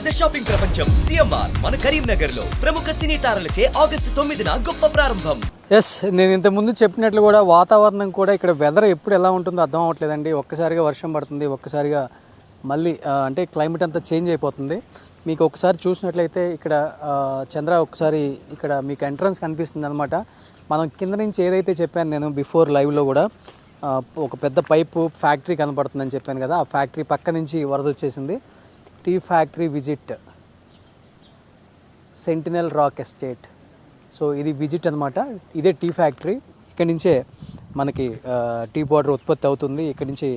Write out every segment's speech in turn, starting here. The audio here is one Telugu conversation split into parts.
పెద్ద షాపింగ్ ప్రపంచం సిఎంఆర్ మన కరీంనగర్ లో ప్రముఖ సినీ తారలచే ఆగస్టు 9న గొప్ప ప్రారంభం. నేను ఇంత ముందు చెప్పినట్లు కూడా వాతావరణం కూడా ఇక్కడ వెదర్ ఎప్పుడు ఎలా ఉంటుందో అర్థం అవ్వట్లేదండి. ఒక్కసారిగా వర్షం పడుతుంది, ఒక్కసారిగా మళ్ళీ అంటే క్లైమేట్ అంతా చేంజ్ అయిపోతుంది. మీకు ఒకసారి చూసినట్లయితే ఇక్కడ చంద్ర ఒకసారి ఇక్కడ మీకు ఎంట్రన్స్ కనిపిస్తుంది అనమాట. మనం కింద నుంచి ఏదైతే చెప్పాను నేను బిఫోర్ లైవ్లో కూడా ఒక పెద్ద పైపు ఫ్యాక్టరీ కనపడుతుందని చెప్పాను కదా, ఆ ఫ్యాక్టరీ పక్క నుంచి వరద వచ్చేసింది. Tea factory visit Sentinel Rock Estate. So ఇది విజిట్ అనమాట. ఇదే టీ ఫ్యాక్టరీ. ఇక్కడి నుంచే మనకి టీ పౌడర్ ఉత్పత్తి అవుతుంది. ఇక్కడి నుంచి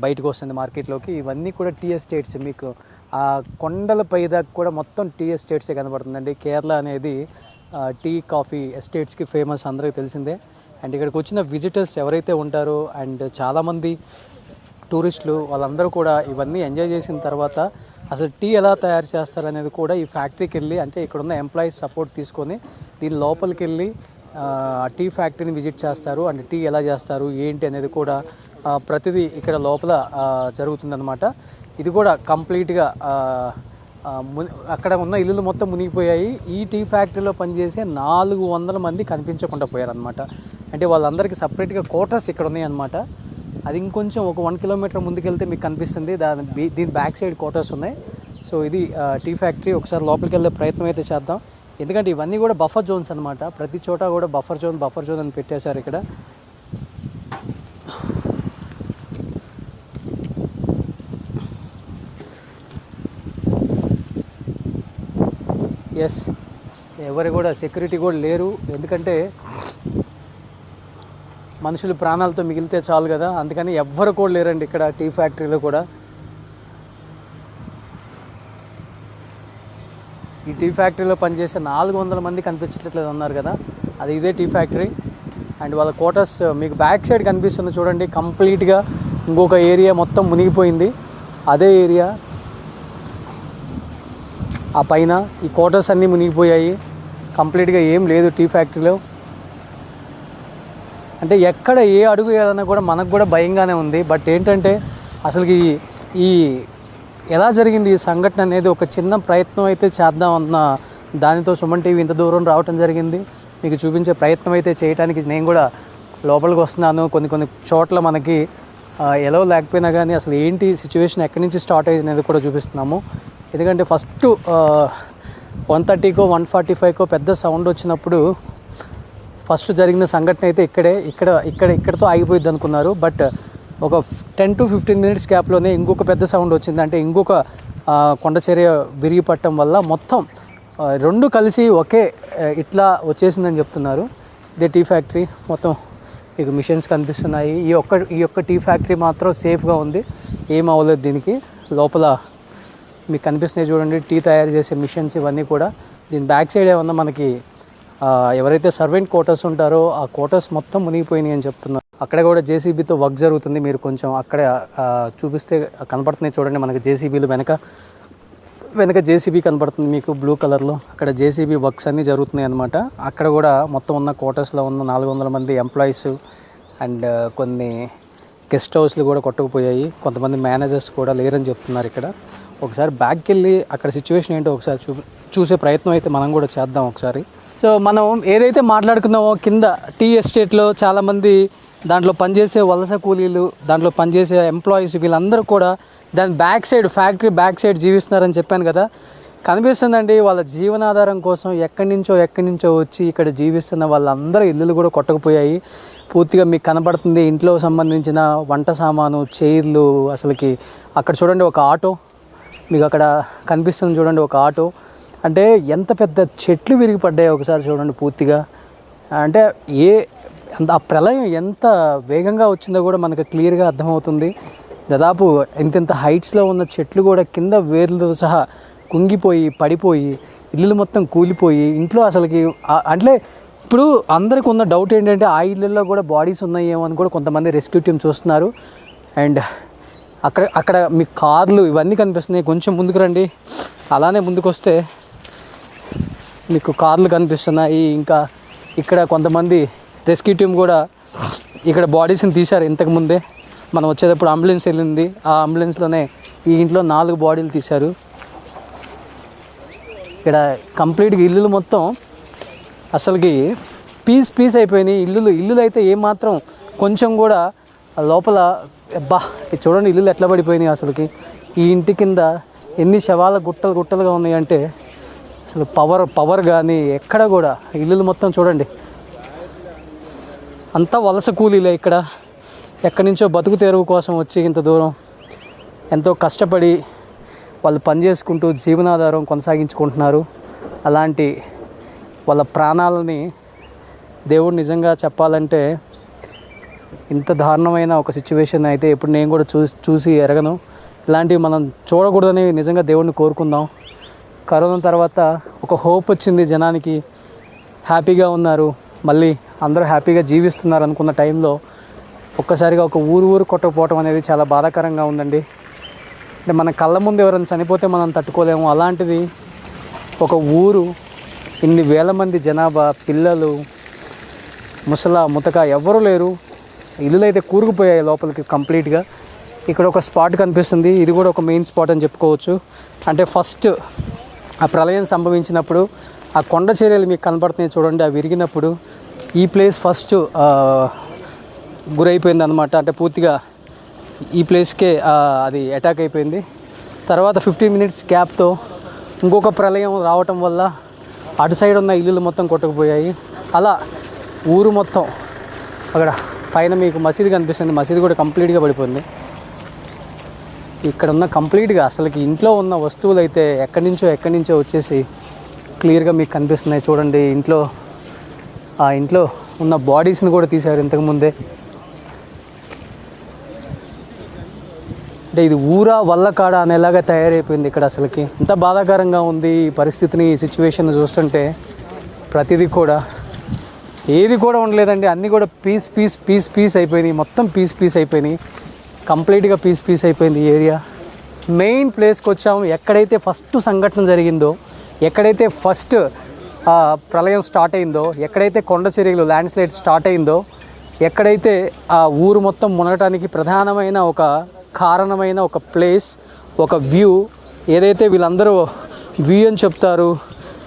బయటకు వస్తుంది మార్కెట్లోకి. ఇవన్నీ కూడా టీ ఎస్టేట్స్. మీకు ఆ కొండల పై దాకా కూడా మొత్తం టీ ఎస్టేట్సే కనబడుతుందండి. కేరళ అనేది టీ కాఫీ ఎస్టేట్స్కి ఫేమస్, అందరికీ తెలిసిందే. అండ్ ఇక్కడికి వచ్చిన విజిటర్స్ ఎవరైతే ఉంటారో అండ్ చాలామంది టూరిస్టులు వాళ్ళందరూ కూడా ఇవన్నీ ఎంజాయ్ చేసిన తర్వాత అసలు టీ ఎలా తయారు చేస్తారు అనేది కూడా ఈ ఫ్యాక్టరీకి వెళ్ళి, అంటే ఇక్కడున్న ఎంప్లాయీస్ సపోర్ట్ తీసుకొని దీని లోపలికి వెళ్ళి టీ ఫ్యాక్టరీని విజిట్ చేస్తారు. అండ్ టీ ఎలా చేస్తారు ఏంటి అనేది కూడా ప్రతిదీ ఇక్కడ లోపల జరుగుతుందన్నమాట. ఇది కూడా కంప్లీట్గా అక్కడ ఉన్న ఇల్లులు మొత్తం మునిగిపోయాయి. ఈ టీ ఫ్యాక్టరీలో పనిచేసే 400 మంది కనిపించకుండా పోయారనమాట. అంటే వాళ్ళందరికీ సపరేట్గా క్వార్టర్స్ ఇక్కడ ఉన్నాయన్నమాట. అది ఇంకొంచెం ఒక 1 కిలోమీటర్ ముందుకెళ్తే మీకు కనిపిస్తుంది. దీని బ్యాక్ సైడ్ క్వార్టర్స్ ఉన్నాయి. సో ఇది టీ ఫ్యాక్టరీ. ఒకసారి లోపలికి వెళ్ళే ప్రయత్నం అయితే చేద్దాం. ఎందుకంటే ఇవన్నీ కూడా బఫర్ జోన్స్ అనమాట. ప్రతి చోట కూడా బఫర్ జోన్ అని పెట్టేశారు ఇక్కడ. ఎస్, ఎవరు కూడా సెక్యూరిటీ కూడా లేరు. ఎందుకంటే మనుషులు ప్రాణాలతో మిగిలితే చాలు కదా, అందుకని ఎవ్వరు కూడా లేరండి ఇక్కడ టీ ఫ్యాక్టరీలో కూడా. ఈ టీ ఫ్యాక్టరీలో పనిచేసే 400 మంది కనిపించట్లేదు అన్నారు కదా, అది ఇదే టీ ఫ్యాక్టరీ. అండ్ వాళ్ళ క్వార్టర్స్ మీకు బ్యాక్ సైడ్ కనిపిస్తుంది చూడండి. కంప్లీట్గా ఇంకొక ఏరియా మొత్తం మునిగిపోయింది. అదే ఏరియా ఆ పైన ఈ క్వార్టర్స్ అన్నీ మునిగిపోయాయి. కంప్లీట్గా ఏం లేదు టీ ఫ్యాక్టరీలో. అంటే ఎక్కడ ఏ అడుగు వేయాలన్నా కూడా మనకు కూడా భయంగానే ఉంది. బట్ ఏంటంటే అసలుకి ఈ ఎలా జరిగింది ఈ సంఘటన అనేది ఒక చిన్న ప్రయత్నం అయితే చేద్దామన్న దానితో సుమన్ టీవీ ఇంత దూరం రావటం జరిగింది. మీకు చూపించే ప్రయత్నం అయితే చేయడానికి నేను కూడా లోపలికి వస్తున్నాను. కొన్ని చోట్ల మనకి ఎలా లేకపోయినా కానీ అసలు ఏంటి సిచ్యువేషన్ ఎక్కడి నుంచి స్టార్ట్ అయ్యింది అనేది కూడా చూపిస్తున్నాము. ఎందుకంటే ఫస్ట్ 130కో 145కో పెద్ద సౌండ్ వచ్చినప్పుడు ఫస్ట్ జరిగిన సంఘటన అయితే ఇక్కడతో ఆగిపోయింది అనుకున్నారు. బట్ ఒక 10 to 15 minutes గ్యాప్లోనే ఇంకొక పెద్ద సౌండ్ వచ్చింది. అంటే ఇంకొక కొండ చర్య విరిగి పట్టడం వల్ల మొత్తం రెండు కలిసి ఒకే ఇట్లా వచ్చేసిందని చెప్తున్నారు. ఇదే టీ ఫ్యాక్టరీ. మొత్తం మీకు మిషన్స్ కనిపిస్తున్నాయి. ఈ యొక్క టీ ఫ్యాక్టరీ మాత్రం సేఫ్గా ఉంది, ఏం అవ్వలేదు దీనికి. లోపల మీకు కనిపిస్తున్నాయి చూడండి టీ తయారు చేసే మిషన్స్ ఇవన్నీ కూడా. దీని బ్యాక్ సైడ్ ఏమన్నా మనకి ఎవరైతే సర్వెంట్ క్వార్టర్స్ ఉంటారో ఆ క్వార్టర్స్ మొత్తం మునిగిపోయినాయి అని చెప్తున్నారు. అక్కడ కూడా జేసీబీతో వర్క్ జరుగుతుంది. మీరు కొంచెం అక్కడ చూపిస్తే కనపడుతున్నాయి చూడండి మనకి జేసీబీలు. వెనక జేసీబీ కనపడుతుంది మీకు బ్లూ కలర్లో. అక్కడ జేసీబీ వర్క్స్ అన్నీ జరుగుతున్నాయి అనమాట. అక్కడ కూడా మొత్తం ఉన్న క్వార్టర్స్లో ఉన్న 400 మంది ఎంప్లాయీస్ అండ్ కొన్ని గెస్ట్ హౌస్లు కూడా కొట్టుకుపోయాయి. కొంతమంది మేనేజర్స్ కూడా లేరని చెప్తున్నారు ఇక్కడ. ఒకసారి బ్యాక్కి వెళ్ళి అక్కడ సిచ్యువేషన్ ఏంటో ఒకసారి చూసే ప్రయత్నం అయితే మనం కూడా చేద్దాం ఒకసారి. సో మనం ఏదైతే మాట్లాడుకున్నామో కింద టీ ఎస్టేట్లో చాలామంది దాంట్లో పనిచేసే వలస కూలీలు, దాంట్లో పనిచేసే ఎంప్లాయీస్ వీళ్ళందరూ కూడా దాని back side factory back side జీవిస్తున్నారని చెప్పాను కదా. కనిపిస్తుందండి వాళ్ళ జీవనాధారం కోసం ఎక్కడి నుంచో వచ్చి ఇక్కడ జీవిస్తున్న వాళ్ళందరూ ఇల్లులు కూడా కొట్టకపోయాయి. పూర్తిగా మీకు కనబడుతుంది ఇంట్లో సంబంధించిన వంట సామాను, చైర్లు. అసలుకి అక్కడ చూడండి ఒక ఆటో మీకు అక్కడ కనిపిస్తుంది చూడండి, ఒక ఆటో. అంటే ఎంత పెద్ద చెట్లు విరిగిపడ్డాయో ఒకసారి చూడండి పూర్తిగా. అంటే ఆ ప్రళయం ఎంత వేగంగా వచ్చిందో కూడా మనకు క్లియర్గా అర్థమవుతుంది. దాదాపు ఇంత హైట్స్లో ఉన్న చెట్లు కూడా కింద వేర్లతో సహా కుంగిపోయి పడిపోయి ఇల్లులు మొత్తం కూలిపోయి ఇంట్లో అసలుకి. అంటే ఇప్పుడు అందరికి ఉన్న డౌట్ ఏంటంటే ఆ ఇళ్ళల్లో కూడా బాడీస్ ఉన్నాయేమో అని కూడా కొంతమంది రెస్క్యూ టీమ్ చూస్తున్నారు. అండ్ అక్కడ మీ కార్లు ఇవన్నీ కనిపిస్తున్నాయి. కొంచెం ముందుకు రండి, అలానే ముందుకు వస్తే మీకు కార్లు కనిపిస్తున్నాయి. ఇంకా ఇక్కడ కొంతమంది రెస్క్యూ టీమ్ కూడా ఇక్కడ బాడీస్ని తీశారు ఇంతకుముందే. మనం వచ్చేటప్పుడు అంబులెన్స్ వెళ్ళింది, ఆ అంబులెన్స్లోనే ఈ ఇంట్లో 4 బాడీలు తీశారు. ఇక్కడ కంప్లీట్గా ఇల్లులు మొత్తం అసలుకి పీస్ అయిపోయినాయి. ఇల్లులు అయితే ఏమాత్రం కొంచెం కూడా లోపల ఇది చూడండి ఇల్లులు ఎట్లా పడిపోయినాయి. అసలుకి ఈ ఇంటి కింద ఎన్ని శవాల గుట్టలుగా ఉన్నాయంటే అసలు పవర్ కానీ ఎక్కడ కూడా ఇల్లులు మొత్తం చూడండి. అంతా వలస కూలీలే. ఇక్కడ ఎక్కడి నుంచో బతుకు తెరువు కోసం వచ్చి ఇంత దూరం ఎంతో కష్టపడి వాళ్ళు పనిచేసుకుంటూ జీవనాధారం కొనసాగించుకుంటున్నారు. అలాంటి వాళ్ళ ప్రాణాలని దేవుడు నిజంగా చెప్పాలంటే ఇంత దారుణమైన ఒక సిచ్యువేషన్ అయితే ఎప్పుడు నేను కూడా చూసి ఎరగను. ఇలాంటివి మనం చూడకూడదని నిజంగా దేవుడిని కోరుకుందాం. కరోనా తర్వాత ఒక హోప్ వచ్చింది, జనానికి హ్యాపీగా ఉన్నారు, మళ్ళీ అందరూ హ్యాపీగా జీవిస్తున్నారు అనుకున్న టైంలో ఒక్కసారిగా ఒక ఊరు కొట్టకపోవటం అనేది చాలా బాధాకరంగా ఉందండి. అంటే మన కళ్ళ ముందు ఎవరైనా చనిపోతే మనం తట్టుకోలేము. అలాంటిది ఒక ఊరు, ఇన్ని వేల మంది జనాభా, పిల్లలు, ముతక ఎవ్వరూ లేరు. ఇల్లులు అయితే కూరుకుపోయాయి లోపలికి కంప్లీట్గా. ఇక్కడ ఒక స్పాట్ కనిపిస్తుంది, ఇది కూడా ఒక మెయిన్ స్పాట్ అని చెప్పుకోవచ్చు. అంటే ఫస్ట్ ఆ ప్రళయం సంభవించినప్పుడు ఆ కొండ చర్యలు మీకు కనపడుతున్నాయి చూడండి, అవి విరిగినప్పుడు ఈ ప్లేస్ ఫస్ట్ గురైపోయింది అనమాట. అంటే పూర్తిగా ఈ ప్లేస్కే అది అటాక్ అయిపోయింది. తర్వాత 15 minutes గ్యాప్తో ఇంకొక ప్రళయం రావటం వల్ల అటు సైడ్ ఉన్న ఇల్లులు మొత్తం కొట్టుకుపోయాయి. అలా ఊరు మొత్తం అక్కడ పైన మీకు మసీదు కనిపిస్తుంది, మసీదు కూడా కంప్లీట్గా పడిపోయింది. ఇక్కడ ఉన్న కంప్లీట్గా అసలుకి ఇంట్లో ఉన్న వస్తువులు అయితే ఎక్కడి నుంచో వచ్చేసి క్లియర్గా మీకు కనిపిస్తున్నాయి చూడండి. ఆ ఇంట్లో ఉన్న బాడీస్ని కూడా తీశారు ఇంతకుముందే. అంటే ఇది ఊరా వల్లకాడ అనేలాగా తయారైపోయింది ఇక్కడ. అసలుకి ఎంత బాధాకరంగా ఉంది ఈ పరిస్థితిని, ఈ సిచ్యువేషన్ చూస్తుంటే. ప్రతిదీ కూడా ఏది కూడా ఉండలేదండి, అన్నీ కూడా పీస్ అయిపోయినాయి. మొత్తం పీస్ అయిపోయినాయి, కంప్లీట్గా పీస్ అయిపోయింది ఈ ఏరియా. మెయిన్ ప్లేస్కి వచ్చాము, ఎక్కడైతే ఫస్ట్ సంఘటన జరిగిందో, ఎక్కడైతే ఫస్ట్ ప్రళయం స్టార్ట్ అయిందో, ఎక్కడైతే కొండ చర్యలు ల్యాండ్ స్లైడ్ స్టార్ట్ అయిందో, ఎక్కడైతే ఆ ఊరు మొత్తం మునగటానికి ప్రధానమైన ఒక కారణమైన ఒక ప్లేస్, ఒక వ్యూ, ఏదైతే వీళ్ళందరూ వ్యూ అని చెప్తారు,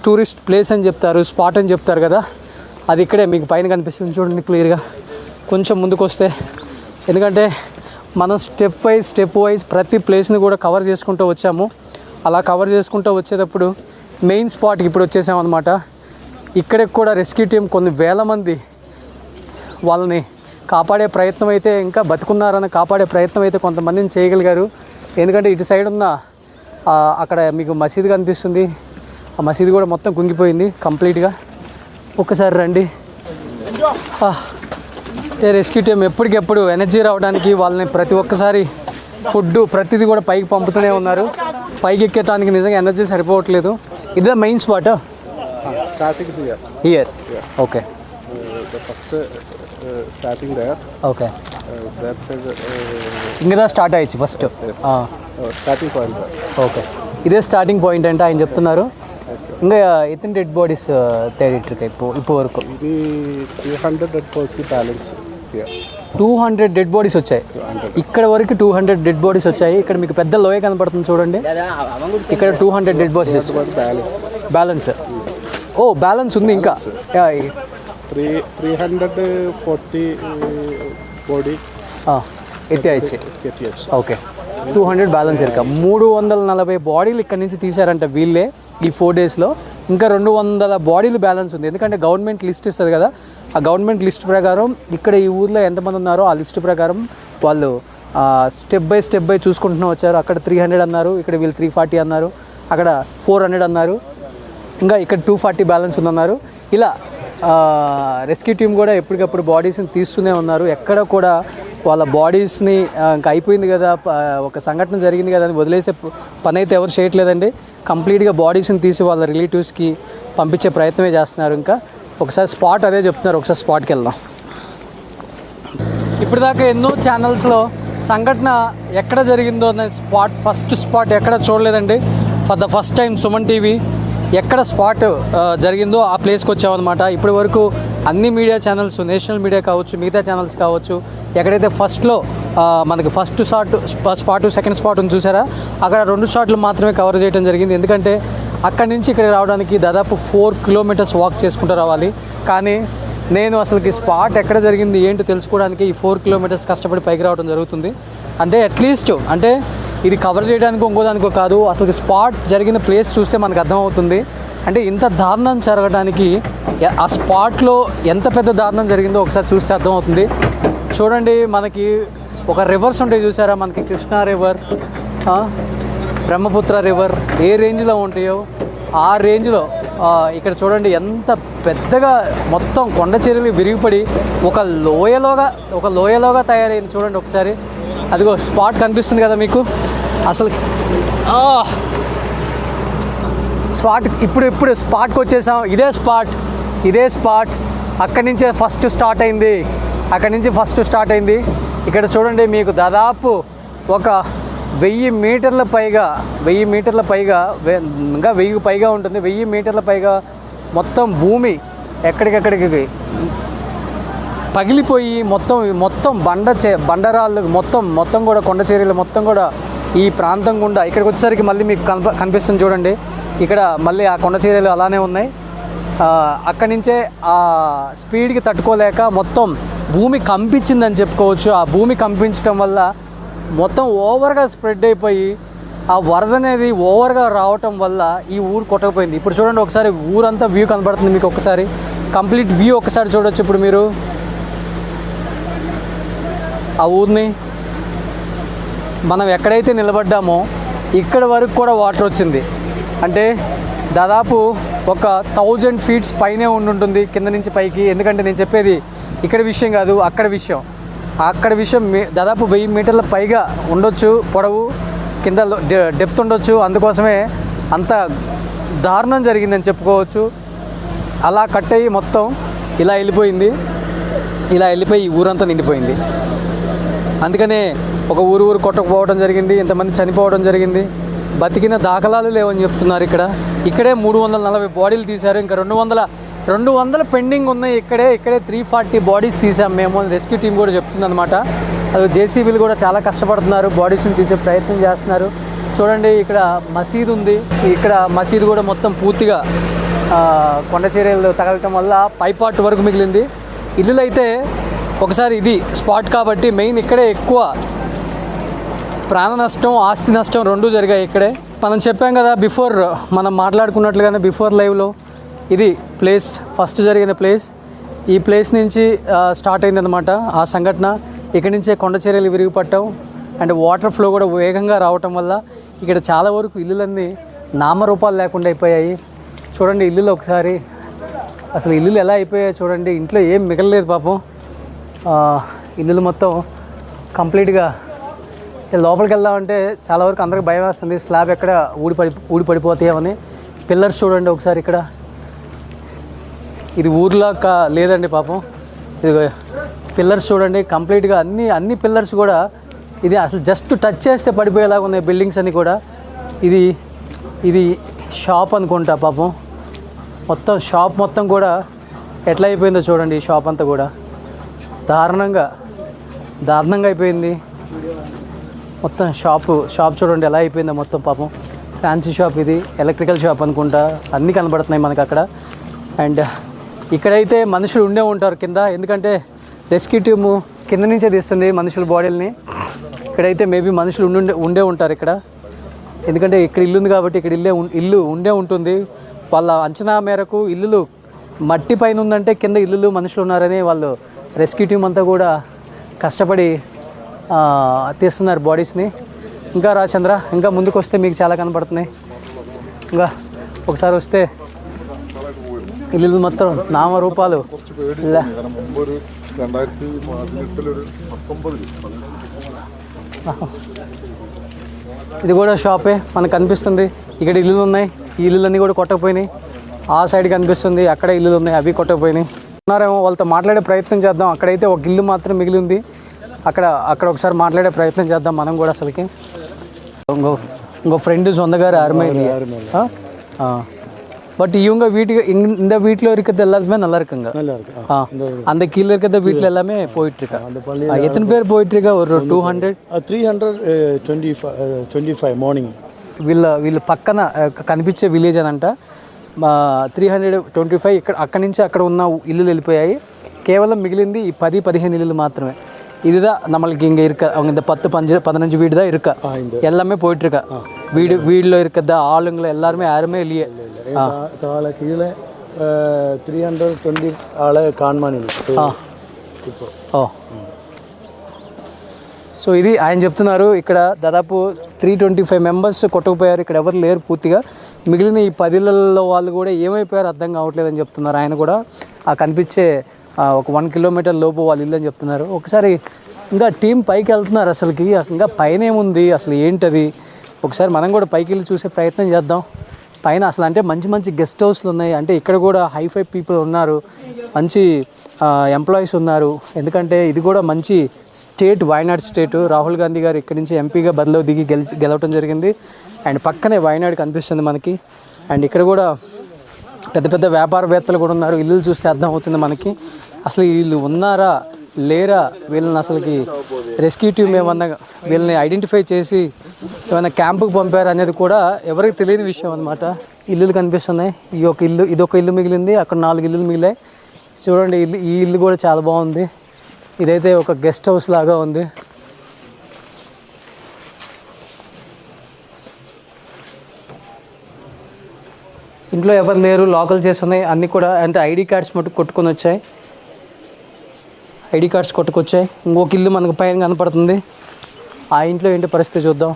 టూరిస్ట్ ప్లేస్ అని చెప్తారు, స్పాట్ అని చెప్తారు కదా, అది ఇక్కడే మీకు పైన కనిపిస్తుంది చూడండి క్లియర్గా. కొంచెం ముందుకు వస్తే, ఎందుకంటే మనం స్టెప్ వైజ్ ప్రతి ప్లేస్ని కూడా కవర్ చేసుకుంటూ వచ్చాము. అలా కవర్ చేసుకుంటూ వచ్చేటప్పుడు మెయిన్ స్పాట్కి ఇప్పుడు వచ్చేసామన్నమాట. ఇక్కడికి కూడా రెస్క్యూ టీం కొన్ని వేల మంది వాళ్ళని కాపాడే ప్రయత్నం అయితే, ఇంకా బతుకున్నారని కాపాడే ప్రయత్నం అయితే కొంతమందిని చేయగలిగారు. ఎందుకంటే ఇటు సైడ్ ఉన్న అక్కడ మీకు మసీదు కనిపిస్తుంది, ఆ మసీదు కూడా మొత్తం కుంగిపోయింది కంప్లీట్గా. ఒక్కసారి రండి. అంటే రెస్క్యూ టీం ఎప్పటికెప్పుడు ఎనర్జీ రావడానికి వాళ్ళని ప్రతి ఒక్కసారి ఫుడ్ ప్రతిదీ కూడా పైకి పంపుతూనే ఉన్నారు. పైకి ఎక్కడానికి నిజంగా ఎనర్జీ సరిపోవట్లేదు. ఇదే main spot starting here. Okay, the first starting there. Okay, That is ఇంకా స్టార్ట్ అయ్యచ్చు first. starting point there. Okay, ఇదే స్టార్టింగ్ పాయింట్ అంటే ఆయన చెప్తున్నారు. ఇంకా ఇతని డెడ్ బాడీస్ తేడిట్రిక ఇప్పుడు వరకు ఇది 300 dead bodies balance here. 200 dead bodies వచ్చాయి ఇక్కడ వరకు. 200 డెడ్ బాడీస్ వచ్చాయి. ఇక్కడ మీకు పెద్ద లోయ కనపడుతుంది చూడండి, ఇక్కడ 200 డెడ్ బాడీస్ బ్యాలెన్స్. ఓ బ్యాలెన్స్ ఉంది ఇంకా. 340 body ఎత్తి అయ్యి. ఓకే, 200 బ్యాలెన్స్ ఇక 340 బాడీలు ఇక్కడ నుంచి తీశారంట వీళ్ళే ఈ 4 daysలో. ఇంకా 200 బాడీలు బ్యాలెన్స్ ఉంది. ఎందుకంటే గవర్నమెంట్ లిస్ట్ ఇస్తుంది కదా, ఆ గవర్నమెంట్ లిస్ట్ ప్రకారం ఇక్కడ ఈ ఊర్లో ఎంతమంది ఉన్నారో ఆ లిస్ట్ ప్రకారం వాళ్ళు స్టెప్ బై చూసుకుంటూ వచ్చారు. అక్కడ 300 అన్నారు, ఇక్కడ వీళ్ళు 340 అన్నారు, అక్కడ 400 అన్నారు, ఇంకా ఇక్కడ 240 బ్యాలెన్స్ ఉందన్నారు. ఇలా రెస్క్యూ టీం కూడా ఎప్పటికప్పుడు బాడీస్ని తీస్తూనే ఉన్నారు. ఎక్కడ కూడా వాళ్ళ బాడీస్ని ఇంకా అయిపోయింది కదా, ఒక సంఘటన జరిగింది కదా అని వదిలేసే పని అయితే ఎవరు చేయట్లేదండి. కంప్లీట్గా బాడీస్ని తీసి వాళ్ళ రిలేటివ్స్కి పంపించే ప్రయత్నమే చేస్తున్నారు. ఇంకా ఒకసారి స్పాట్ అదే చెప్తున్నారు, ఒకసారి స్పాట్కి వెళ్దాం. ఇప్పటిదాకా ఎన్నో ఛానల్స్లో సంఘటన ఎక్కడ జరిగిందో అనే ఫస్ట్ స్పాట్ ఎక్కడ చూడలేదండి. For the first time Suman TV ఎక్కడ స్పాట్ జరిగిందో ఆ ప్లేస్కి వచ్చామన్నమాట. ఇప్పటి వరకు అన్ని మీడియా ఛానల్స్, నేషనల్ మీడియా కావచ్చు, మిగతా ఛానల్స్ కావచ్చు, ఎక్కడైతే ఫస్ట్లో మనకి ఫస్ట్ స్పాట్, సెకండ్ స్పాట్ ఉంది చూసారా, అక్కడ 2 షాట్లు మాత్రమే కవర్ చేయడం జరిగింది. ఎందుకంటే అక్కడి నుంచి ఇక్కడ రావడానికి దాదాపు 4 కిలోమీటర్స్ వాక్ చేసుకుంటూ రావాలి. కానీ నేను అసలుకి స్పాట్ ఎక్కడ జరిగింది ఏంటో తెలుసుకోవడానికి ఈ 4 కిలోమీటర్స్ కష్టపడి పైకి రావడం జరుగుతుంది. అంటే అట్లీస్ట్ అంటే ఇది కవర్ చేయడానికి ఇంకోదానికో కాదు, అసలు స్పాట్ జరిగిన ప్లేస్ చూస్తే మనకు అర్థమవుతుంది. అంటే ఇంత దారుణం జరగడానికి ఆ స్పాట్లో ఎంత పెద్ద దారుణం జరిగిందో ఒకసారి చూస్తే అర్థమవుతుంది. చూడండి, మనకి ఒక రివర్స్ ఉంటాయి చూసారా, మనకి కృష్ణా రివర్, బ్రహ్మపుత్ర రివర్ ఏ రేంజ్లో ఉంటాయో ఆ రేంజ్లో ఇక్కడ చూడండి ఎంత పెద్దగా మొత్తం కొండ చర్యలు విరిగిపడి ఒక లోయలోగా తయారైంది. చూడండి ఒకసారి, అదిగో స్పాట్ కనిపిస్తుంది కదా మీకు. అసలు స్పాట్ ఇప్పుడు స్పాట్కి వచ్చేసాం. ఇదే స్పాట్ అక్కడి నుంచే ఫస్ట్ స్టార్ట్ అయింది. ఇక్కడ చూడండి, మీకు దాదాపు ఒక 1000 మీటర్ల పైగా ఇంకా 1000 పైగా ఉంటుంది. 1000 మీటర్ల పైగా మొత్తం భూమి ఎక్కడికెక్కడికి పగిలిపోయి మొత్తం బండరాళ్ళు మొత్తం కూడా కొండ చర్యలు మొత్తం కూడా ఈ ప్రాంతం గుండా ఇక్కడికి వచ్చేసరికి మళ్ళీ మీకు కనిపిస్తుంది చూడండి. ఇక్కడ మళ్ళీ ఆ కొండ చర్యలు అలానే ఉన్నాయి. అక్కడి నుంచే ఆ స్పీడ్కి తట్టుకోలేక మొత్తం భూమి కంపించిందని చెప్పుకోవచ్చు. ఆ భూమి కంపించడం వల్ల మొత్తం ఓవర్గా స్ప్రెడ్ అయిపోయి ఆ వరద అనేది ఓవర్గా రావటం వల్ల ఈ ఊరు కొట్టకపోయింది. ఇప్పుడు చూడండి ఒకసారి ఊరంతా వ్యూ కనబడుతుంది మీకు. ఒకసారి కంప్లీట్ వ్యూ ఒకసారి చూడొచ్చు ఇప్పుడు మీరు ఆ ఊరిని. మనం ఎక్కడైతే నిలబడ్డామో ఇక్కడ వరకు కూడా వాటర్ వచ్చింది. అంటే దాదాపు ఒక 1000 ఫీట్స్ పైనే ఉంటుంది కింద నుంచి పైకి. ఎందుకంటే నేను చెప్పేది ఇక్కడ విషయం కాదు, అక్కడ విషయం దాదాపు 1000 మీటర్ల పైగా ఉండొచ్చు పొడవు, కింద డెప్త్ ఉండొచ్చు. అందుకోసమే అంత దారుణం జరిగిందని చెప్పుకోవచ్చు. అలా కట్ అయ్యి మొత్తం ఇలా వెళ్ళిపోయి ఊరంతా నిండిపోయింది. అందుకనే ఒక ఊరు కొట్టకపోవడం జరిగింది, ఇంతమంది చనిపోవడం జరిగింది. బతికిన దాఖలాలు లేవని చెప్తున్నారు. ఇక్కడే 340 బాడీలు తీశారు. ఇంకా 200 పెండింగ్ ఉన్నాయి. ఇక్కడే 340 బాడీస్ తీసాం మేము, రెస్క్యూ టీం కూడా చెప్తుందన్నమాట. అది జేసీబీలు కూడా చాలా కష్టపడుతున్నారు, బాడీస్ని తీసే ప్రయత్నం చేస్తున్నారు. చూడండి, ఇక్కడ మసీదు ఉంది. ఇక్కడ మసీదు కూడా మొత్తం పూర్తిగా కొండ చర్యలు తగలటం వల్ల పైపార్ట్ వరకు మిగిలింది. ఇల్లులు అయితే ఒకసారి ఇది స్పాట్ కాబట్టి మెయిన్ ఇక్కడే ఎక్కువ ప్రాణ నష్టం, ఆస్తి నష్టం రెండూ జరిగాయి ఇక్కడే. మనం చెప్పాం కదా మనం మాట్లాడుకున్నట్లుగానే బిఫోర్ లైవ్లో, ఇది ప్లేస్ ఫస్ట్ జరిగిన ప్లేస్. ఈ ప్లేస్ నుంచి స్టార్ట్ అయిందనమాట ఆ సంఘటన. ఇక్కడి నుంచే కొండ చర్యలు విరిగిపట్టడం అండ్ వాటర్ ఫ్లో కూడా వేగంగా రావటం వల్ల ఇక్కడ చాలా వరకు ఇల్లులన్నీ నామరూపాలు లేకుండా అయిపోయాయి. చూడండి ఇల్లులు ఒకసారి, అసలు ఇల్లులు ఎలా అయిపోయాయి చూడండి. ఇంట్లో ఏం మిగలలేదు పాపం. ఇల్లులు మొత్తం కంప్లీట్గా లోపలికి వెళ్దామంటే చాలా వరకు అందరికి భయం వేస్తుంది. స్లాబ్ ఎక్కడ ఊడిపడిపోతాయేమని. పిల్లర్స్ చూడండి ఒకసారి. ఇది ఊర్లో లేదండి పాపం. ఇది పిల్లర్స్ చూడండి కంప్లీట్గా అన్ని పిల్లర్స్ కూడా ఇది అసలు జస్ట్ టచ్ చేస్తే పడిపోయేలాగా ఉన్నాయి బిల్డింగ్స్ అన్నీ కూడా. ఇది షాప్ అనుకుంటా పాపం. షాప్ మొత్తం కూడా ఎట్లా అయిపోయిందో చూడండి. ఈ షాప్ అంతా కూడా దారుణంగా అయిపోయింది మొత్తం. షాప్ చూడండి ఎలా అయిపోయిందో మొత్తం పాపం. ఫ్యాన్సీ షాప్, ఇది ఎలక్ట్రికల్ షాప్ అనుకుంటా. అన్నీ కనబడుతున్నాయి మనకు అక్కడ. అండ్ ఇక్కడైతే మనుషులు ఉండే ఉంటారు కింద, ఎందుకంటే రెస్క్యూ టీము కింద నుంచే తీస్తుంది మనుషుల బాడీలని. ఇక్కడైతే మేబీ మనుషులు ఉండే ఉంటారు ఇక్కడ, ఎందుకంటే ఇక్కడ ఇల్లు ఉంది కాబట్టి ఇక్కడ ఇల్లు ఉండే ఉంటుంది. వాళ్ళ అంచనా మేరకు ఇల్లులు మట్టి పైన ఉందంటే కింద ఇల్లులు మనుషులు ఉన్నారని వాళ్ళు రెస్క్యూ టీం అంతా కూడా కష్టపడి తీస్తున్నారు బాడీస్ని. ఇంకా రాచంద్ర, ఇంకా ముందుకు వస్తే మీకు చాలా కనపడుతున్నాయి. ఇంకా ఒకసారి వస్తే ఇల్లు మొత్తం నామరూపాలు. ఇది కూడా షాపే మనకు కనిపిస్తుంది. ఇక్కడ ఇల్లులు ఉన్నాయి, ఈ ఇల్లులన్నీ కూడా కొట్టకపోయినాయి. ఆ సైడ్ కనిపిస్తుంది, అక్కడ ఇల్లులు ఉన్నాయి, అవి కొట్టకపోయినాయి. ఉన్నారేమో, వాళ్ళతో మాట్లాడే ప్రయత్నం చేద్దాం. అక్కడైతే ఒక ఇల్లు మాత్రం మిగిలి ఉంది. అక్కడ ఒకసారి మాట్లాడే ప్రయత్నం చేద్దాం మనం కూడా. అసలుకి ఇంకో ఫ్రెండ్ சொந்தக்கார அருமையில்லையே. பட் இவங்க இந்த வீட்டில் இருக்கிறது எல்லாருமே நல்லா இருக்குங்க. அந்த கீழே இருக்கிற வீட்டில் எல்லாமே போயிட்டு இருக்கா. எத்தனை பேர் போயிட்டு இருக்கா? ஒரு 200 325 மார்னிங். వీళ్ళ పక్కన కనిపించే విలేజ్ అని అంట. 325 అక్కడి నుంచి అక్కడ ఉన్న ఇల్లులు వెళ్ళిపోయాయి. కేవలం మిగిలింది ఈ 10-15 ఇల్లులు మాత్రమే. இதுதான் நம்மளுக்கு இங்கே இருக்க அவங்க இந்த 10-15 வீடு தான் இருக்கா, எல்லாமே போயிட்டுருக்கா. வீடில் இருக்கிறத ஆளுங்களை எல்லாருமே யாருமே இல்லையே. தாளை கீழே 320 ஆளை காண்மானி இப்போ. ఓ సో ఇది ఆయన చెప్తున్నారు. ఇక్కడ దాదాపు 325 మెంబర్స్ కొట్టుకుపోయారు. ఇక్కడ ఎవరు లేరు పూర్తిగా. మిగిలిన ఈ 10 ఇళ్ళల్లో వాళ్ళు కూడా ఏమైపోయారు అర్థం కావట్లేదని చెప్తున్నారు. ఆయన కూడా ఆ కనిపించే ఒక 1 కిలోమీటర్ లోపు వాళ్ళు ఇల్లు అని చెప్తున్నారు. ఒకసారి ఇంకా టీం పైకి వెళ్తున్నారు. అసలుకి ఇంకా పైన ఏముంది, అసలు ఏంటది, ఒకసారి మనం కూడా పైకి వెళ్ళి చూసే ప్రయత్నం చేద్దాం. పైన అసలు అంటే మంచి మంచి గెస్ట్ హౌస్లు ఉన్నాయి. అంటే ఇక్కడ కూడా హైఫై పీపుల్ ఉన్నారు, మంచి ఎంప్లాయీస్ ఉన్నారు. ఎందుకంటే ఇది కూడా మంచి స్టేట్, వాయనాడ్ స్టేట్. రాహుల్ గాంధీ గారు ఇక్కడి నుంచి ఎంపీగా బరిలో దిగి గెలవటం జరిగింది. అండ్ పక్కనే వాయనాడ్ కనిపిస్తుంది మనకి. అండ్ ఇక్కడ కూడా పెద్ద పెద్ద వ్యాపారవేత్తలు కూడా ఉన్నారు. ఇల్లు చూస్తే అర్థం అవుతుంది మనకి. అసలు వీళ్ళు ఉన్నారా లేరా, వీళ్ళని అసలుకి రెస్క్యూ టీమ్ ఏమన్నా వీళ్ళని ఐడెంటిఫై చేసి ఏమైనా క్యాంపుకి పంపారు అనేది కూడా ఎవరికి తెలియని విషయం అనమాట. ఇల్లులు కనిపిస్తున్నాయి. ఇదొక ఇల్లు మిగిలింది, అక్కడ 4 ఇల్లులు మిగిలాయి. చూడండి, ఈ ఇల్లు కూడా చాలా బాగుంది. ఇదైతే ఒక గెస్ట్ హౌస్ లాగా ఉంది. ఇంట్లో ఎవరు లేరు, లోకల్ చేస్తున్నాయి అన్నీ కూడా. అంటే ఐడి కార్డ్స్ మటుకు కొట్టుకొని వచ్చాయి. ఐడి కార్డ్స్ కొట్టుకొచ్చాయి. ఇంకొక ఇల్లు మనకు పైన కనపడుతుంది. ఆ ఇంట్లో ఏంటి పరిస్థితి చూద్దాం.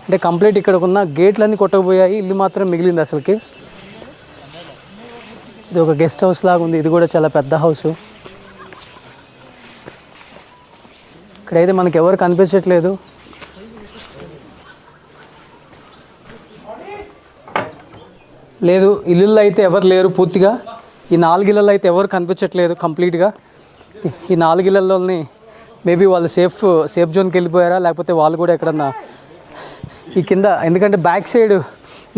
అంటే కంప్లీట్ ఇక్కడ ఉన్న గేట్లన్నీ కొట్టకపోయాయి, ఇల్లు మాత్రం మిగిలింది అసలుకి. ఇది ఒక గెస్ట్ హౌస్ లాగా ఉంది. ఇది కూడా చాలా పెద్ద హౌస్. ఇక్కడైతే మనకి ఎవరు కనిపించట్లేదు. లేదు, ఇల్లుల్లో అయితే ఎవరు లేరు పూర్తిగా. ఈ 4 ఇళ్ళల్లో అయితే ఎవరు కనిపించట్లేదు కంప్లీట్గా. ఈ 4 ఇళ్ళల్లోని మేబీ వాళ్ళు సేఫ్ జోన్కి వెళ్ళిపోయారా, లేకపోతే వాళ్ళు కూడా ఎక్కడన్నా ఈ కింద, ఎందుకంటే బ్యాక్ సైడ్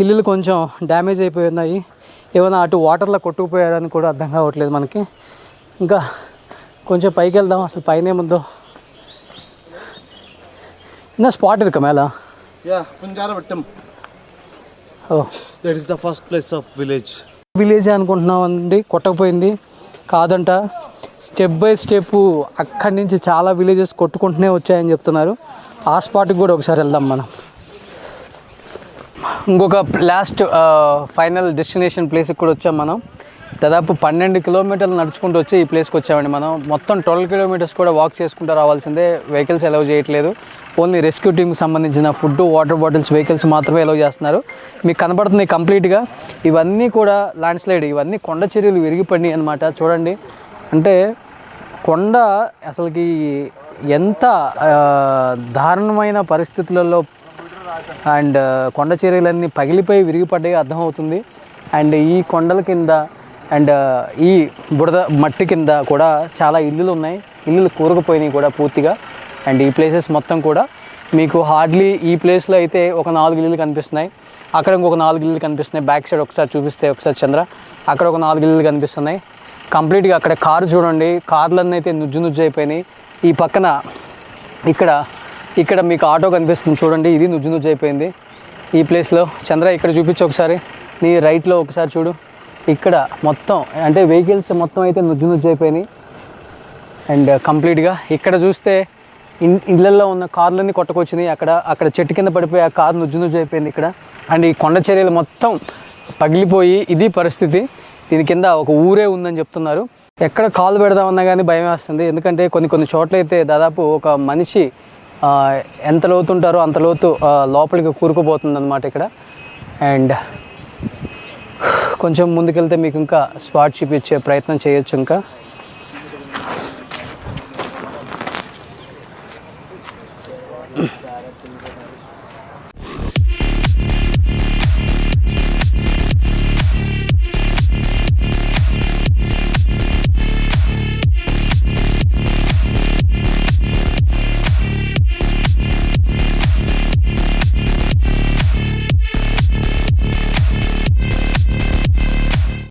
ఇల్లులు కొంచెం డ్యామేజ్ అయిపోయి ఉన్నాయి. ఏమైనా అటు వాటర్లో కొట్టుకుపోయారని కూడా అర్థం కావట్లేదు మనకి. ఇంకా కొంచెం పైకి వెళ్దాం, అసలు పైన ఏముందో. నా స్పాట్ ఇరుక మేళ. Oh, that is the first place of village అనుకుంటున్నామండి. కొట్టకపోయింది కాదంట. స్టెప్ బై స్టెప్ అక్కడి నుంచి చాలా విలేజెస్ కొట్టుకుంటూనే వచ్చాయని చెప్తున్నారు. ఆ స్పాట్కి కూడా ఒకసారి వెళ్దాం మనం. ఇంకొక లాస్ట్ ఫైనల్ డెస్టినేషన్ ప్లేస్కి కూడా వచ్చాం మనం. దాదాపు 12 కిలోమీటర్లు నడుచుకుంటూ వచ్చి ఈ ప్లేస్కి వచ్చామండి మనం. మొత్తం 12 కిలోమీటర్స్ కూడా వాక్ చేసుకుంటూ రావాల్సిందే. వెహికల్స్ అలౌ చేయట్లేదు. ఓన్లీ రెస్క్యూ టీమ్కి సంబంధించిన ఫుడ్, వాటర్ బాటిల్స్, వెహికల్స్ మాత్రమే అలౌ చేస్తున్నారు. మీకు కనబడుతుంది కంప్లీట్గా. ఇవన్నీ కూడా ల్యాండ్ స్లైడ్, ఇవన్నీ కొండ చర్యలు విరిగిపడినాయి అనమాట. చూడండి, అంటే కొండ అసలుకి ఎంత దారుణమైన పరిస్థితులలో అండ్ కొండ చర్యలన్నీ పగిలిపోయి విరిగిపడ్డాయి అర్థమవుతుంది. అండ్ ఈ కొండల కింద అండ్ ఈ బురద మట్టి కింద కూడా చాలా ఇల్లులు ఉన్నాయి. ఇల్లులు కూరుకుపోయినాయి కూడా పూర్తిగా. అండ్ ఈ ప్లేసెస్ మొత్తం కూడా మీకు హార్డ్లీ ఈ ప్లేస్లో అయితే ఒక 4 ఇల్లులు కనిపిస్తున్నాయి. అక్కడ ఇంకొక 4 ఇల్లులు కనిపిస్తున్నాయి. బ్యాక్ సైడ్ ఒకసారి చూపిస్తే ఒకసారి చంద్ర, అక్కడ ఒక 4 ఇల్లులు కనిపిస్తున్నాయి కంప్లీట్గా. అక్కడ కారు చూడండి, కార్లన్నీ అయితే నుజ్జు అయిపోయినాయి. ఈ పక్కన ఇక్కడ మీకు ఆటో కనిపిస్తుంది చూడండి, ఇది నుజ్జు అయిపోయింది ఈ ప్లేస్లో. చంద్ర, ఇక్కడ చూపించు ఒకసారి, నీ రైట్లో ఒకసారి చూడు. ఇక్కడ మొత్తం అంటే వెహికల్స్ మొత్తం అయితే నుజ్జు అయిపోయినాయి. అండ్ కంప్లీట్గా ఇక్కడ చూస్తే ఇళ్ళల్లో ఉన్న కార్లన్నీ కొట్టుకొచ్చినాయి. అక్కడ చెట్టు కింద పడిపోయి ఆ కారు నుజ్జు అయిపోయింది ఇక్కడ. అండ్ ఈ కొండ చర్యలు మొత్తం పగిలిపోయి ఇది పరిస్థితి. దీని కింద ఒక ఊరే ఉందని చెప్తున్నారు. ఎక్కడ కాలు పెడదామన్నా కానీ భయం వేస్తుంది. ఎందుకంటే కొన్ని చోట్ల అయితే దాదాపు ఒక మనిషి ఎంత లోతుంటారో అంత లోతు లోపలికి కూరుకుపోతుంది అన్నమాట ఇక్కడ. అండ్ కొంచెం ముందుకెళ్తే మీకు ఇంకా స్పాట్ చూపించే ప్రయత్నం చేయొచ్చు. ఇంకా